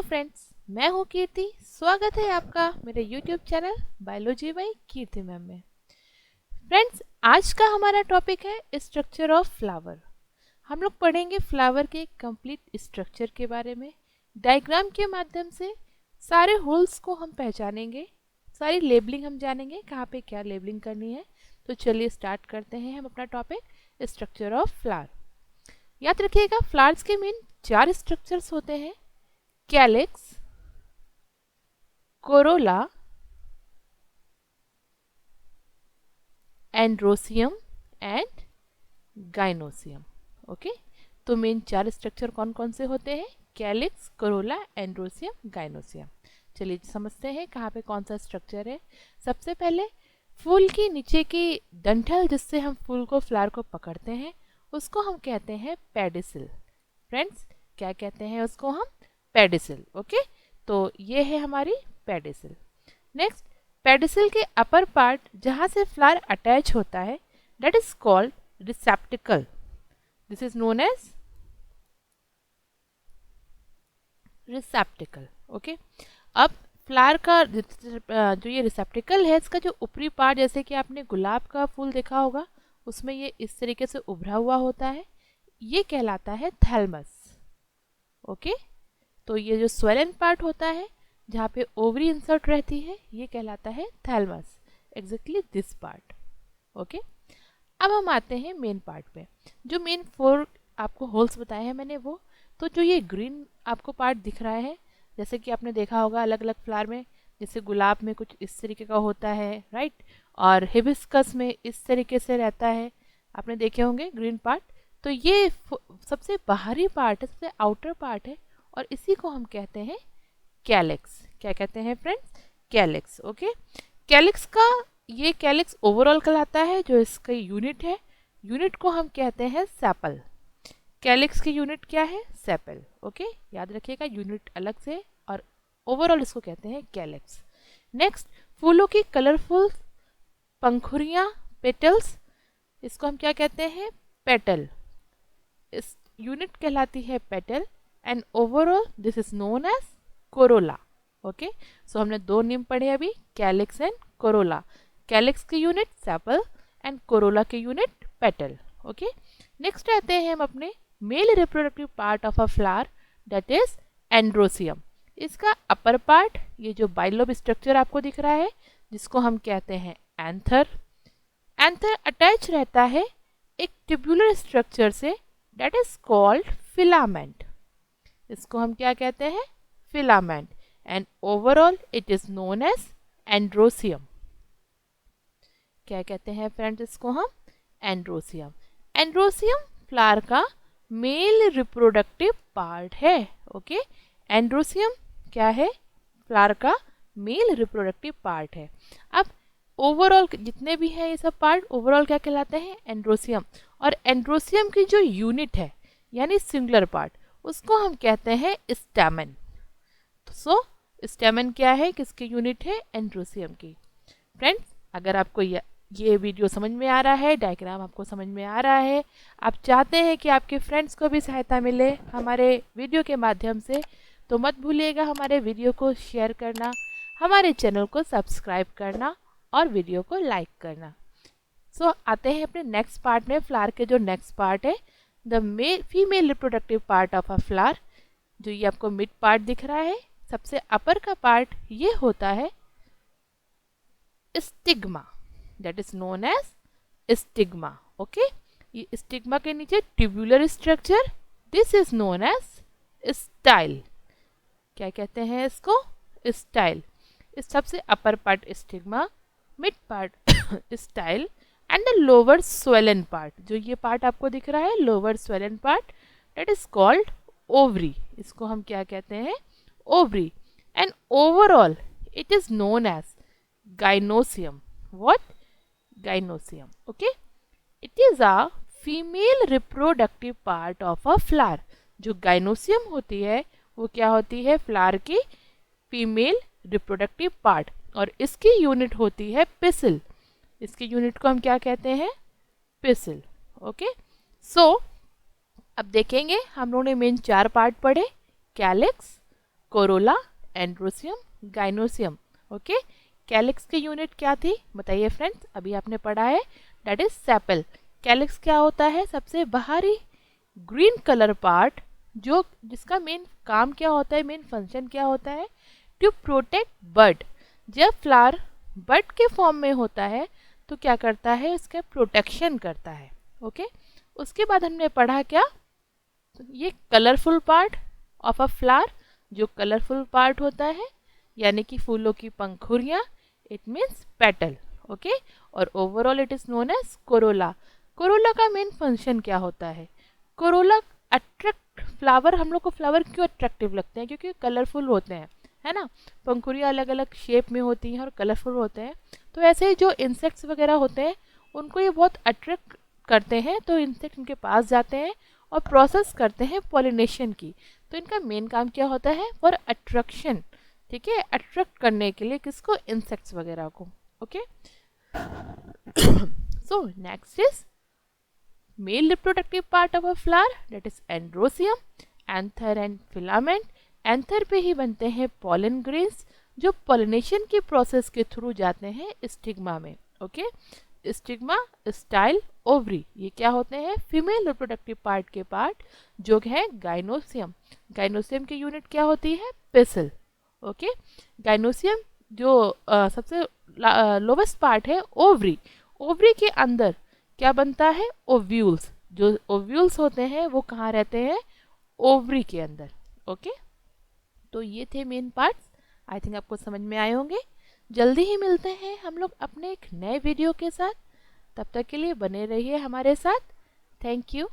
Hello friends, मैं हूँ कीर्ति। स्वागत है आपका मेरे YouTube channel biology by Kirti ma'am में। फ्रेंड्स, आज का हमारा टॉपिक है स्ट्रक्चर ऑफ फ्लावर। हम लोग पढ़ेंगे फ्लावर के कंप्लीट स्ट्रक्चर के बारे में। डायग्राम के माध्यम से सारे होल्स को हम पहचानेंगे, सारी लेबलिंग हम जानेंगे, कहाँ पे क्या लेबलिंग करनी है। तो चलिए स्टार्ट करते हैं हम अपना टॉपिक स्ट्रक्चर ऑफ फ्लावर। याद रखिएगा, फ्लावर्स के मेन 4 स्ट्रक्चर्स होते हैं: calyx, Corolla, androecium and gynoecium. Okay, तो मेन 4 स्ट्रक्चर कौन कौन से होते हैं? Calyx, Corolla, androecium, gynoecium. चलिए समझते हैं कहाँ पे कौन सा स्ट्रक्चर है। सबसे पहले फूल की नीचे की डंठल, जिससे हम फूल को, फ्लावर को पकड़ते हैं, उसको हम कहते हैं पेडिसिल। फ्रेंड्स, क्या कहते हैं उसको हम? पेडिसिल। ओके, तो ये है हमारी पेडिसिल। नेक्स्ट, पेडिसिल के अपर पार्ट जहाँ से फ्लावर अटैच होता है, that is called receptacle. This is known as receptacle. Okay, अब फ्लावर का जो ये रिसेप्टिकल है, इसका जो ऊपरी पार्ट, जैसे कि आपने गुलाब का फूल देखा होगा, उसमें ये इस तरीके से उभरा हुआ होता है, ये कहलाता है थैलमस। ओके, तो ये जो स्वेलन पार्ट होता है, जहाँ पे ओवरी इंसर्ट रहती है, ये कहलाता है thalamus. Exactly this part. Okay, अब हम आते हैं मेन पार्ट पे। जो मेन 4 आपको होल्स बताए हैं मैंने, वो तो जो ये ग्रीन आपको पार्ट दिख रहा है, जैसे कि आपने देखा होगा अलग अलग फ्लावर में, जैसे गुलाब में कुछ इस तरीके का होता है, राइट, और हिबिस्कस में इस तरीके से रहता है, आपने देखे होंगे ग्रीन पार्ट। तो ये सबसे बाहरी पार्ट है, सबसे आउटर पार्ट है, और इसी को हम कहते हैं कैलिक्स। क्या कहते हैं फ्रेंड्स? कैलिक्स। ओके, कैलिक्स का ये कैलिक्स ओवरऑल कहलाता है, जो इसका यूनिट है, यूनिट को हम कहते हैं सेपल। कैलिक्स की यूनिट क्या है? सेपल। ओके, याद रखिएगा, यूनिट अलग से, और ओवरऑल इसको कहते हैं कैलिक्स। नेक्स्ट, फूलों की कलरफुल पंखुड़ियाँ, पेटल्स, इसको हम क्या कहते हैं? पेटल। इस यूनिट कहलाती है petal, and overall this is known as corolla. Okay, so हमने 2 नेम पढ़े अभी, कैलिक्स एंड कोरोला। कैलिक्स की यूनिट सेपल एंड कोरोला की यूनिट पेटल। ओके, नेक्स्ट आते हैं हम अपने male reproductive part of a flower, that is androecium. इसका अपर पार्ट, ये जो बाइलोब स्ट्रक्चर आपको दिख रहा है, जिसको हम कहते हैं एंथर। एंथर अटैच रहता है एक ट्यूबुलर स्ट्रक्चर से, दैट इज कॉल्ड फिलामेंट। इसको हम क्या कहते हैं? Filament, and overall it is known as androecium. क्या कहते हैं फ्रेंड्स इसको हम? एंड्रोसियम। एंड्रोसियम फ्लावर का मेल रिप्रोडक्टिव पार्ट है। ओके, एंड्रोसियम क्या है? फ्लावर का मेल रिप्रोडक्टिव पार्ट है। अब ओवरऑल जितने भी हैं ये सब पार्ट, ओवरऑल क्या कहलाते हैं? एंड्रोसियम। और एंड्रोसियम की जो यूनिट है, यानी सिंगुलर पार्ट, उसको हम कहते हैं स्टैमेन। सो स्टैमेन क्या है? किसकी यूनिट है? एंड्रोसियम की। फ्रेंड्स, अगर आपको ये वीडियो समझ में आ रहा है, डायग्राम आपको समझ में आ रहा है, आप चाहते हैं कि आपके फ्रेंड्स को भी सहायता मिले हमारे वीडियो के माध्यम से, तो मत भूलिएगा हमारे वीडियो को शेयर करना, हमारे चैनल को सब्सक्राइब करना, और वीडियो को लाइक करना। सो आते हैं अपने नेक्स्ट पार्ट में। फ्लावर के जो नेक्स्ट पार्ट है, the female reproductive part of a flower, जो ये आपको मिड पार्ट दिख रहा है, सबसे अपर का पार्ट, ये होता है stigma, that is known as stigma. Okay, ये स्टिग्मा के नीचे tubular structure, this is known as style. क्या कहते हैं इसको? स्टाइल। इस सबसे upper part stigma, mid part style, and the lower swollen part, जो ये पार्ट आपको दिख रहा है, lower swollen part, that is called ovary. इसको हम क्या कहते हैं? Ovary. And overall it is known as gynoecium. What? Gynoecium. Okay, it is a female reproductive part of a flower. जो गाइनोसियम होती है, वो क्या होती है? फ्लावर की फीमेल रिप्रोडक्टिव पार्ट, और इसकी यूनिट होती है पिसिल। इसकी यूनिट को हम क्या कहते हैं? पिसिल। ओके, सो अब देखेंगे, हम लोगों ने मेन 4 पार्ट पढ़े: calyx, Corolla, androecium, gynoecium. Okay, calyx की यूनिट क्या थी बताइए फ्रेंड्स, अभी आपने पढ़ा है, दैट इज सेपल। कैलिक्स क्या होता है? सबसे बाहरी ग्रीन कलर पार्ट, जो जिसका मेन काम क्या होता है, मेन फंक्शन क्या होता है? टू प्रोटेक्ट बड। जब फ्लावर बड के फॉर्म में होता है तो क्या करता है? इसका प्रोटेक्शन करता है। ओके, उसके बाद हमने पढ़ा क्या? ये colourful part of a flower, जो कलरफुल पार्ट होता है यानी कि फूलों की पंखुड़ियाँ, इट मीन्स पेटल। ओके, और overall it is known as corolla. Corolla का मेन फंक्शन क्या होता है? कोरोला अट्रैक्ट फ्लावर, हम लोग को फ्लावर क्यों अट्रैक्टिव लगते हैं? क्योंकि कलरफुल होते हैं, है ना। पंखुड़ियाँ अलग अलग शेप में होती हैं और कलरफुल होते हैं। तो ऐसे ही जो इंसेक्ट्स वगैरह होते हैं उनको ये बहुत अट्रैक्ट करते हैं, तो इंसेक्ट उनके पास जाते हैं और प्रोसेस करते हैं पॉलिनेशन की। तो इनका मेन काम क्या होता है? फॉर अट्रैक्शन, ठीक है, अट्रैक्ट करने के लिए किसको? इंसेक्ट्स वगैरह को। Okay, so next is male reproductive part of a flower, that is androecium, anther and filament. Anther पे ही बनते हैं पॉलन ग्रेन्स, जो पॉलिनेशन की प्रोसेस के थ्रू जाते हैं स्टिग्मा में। ओके, स्टिग्मा, स्टाइल, ओवरी, ये क्या होते हैं? फीमेल रिप्रोडक्टिव पार्ट के पार्ट, जो है गाइनोसियम। गाइनोसियम की यूनिट क्या होती है? पेसल। ओके, गाइनोसियम जो सबसे लोवेस्ट पार्ट है, ओवरी। ओवरी के अंदर क्या बनता है? ओव्यूल्स। जो ओव्यूल्स होते हैं वो कहाँ रहते हैं? ओवरी के अंदर। ओके, तो ये थे मेन पार्ट्स, आई थिंक आपको समझ में आए होंगे। जल्दी ही मिलते हैं हम लोग अपने एक नए वीडियो के साथ, तब तक के लिए बने रहिए हमारे साथ। Thank you.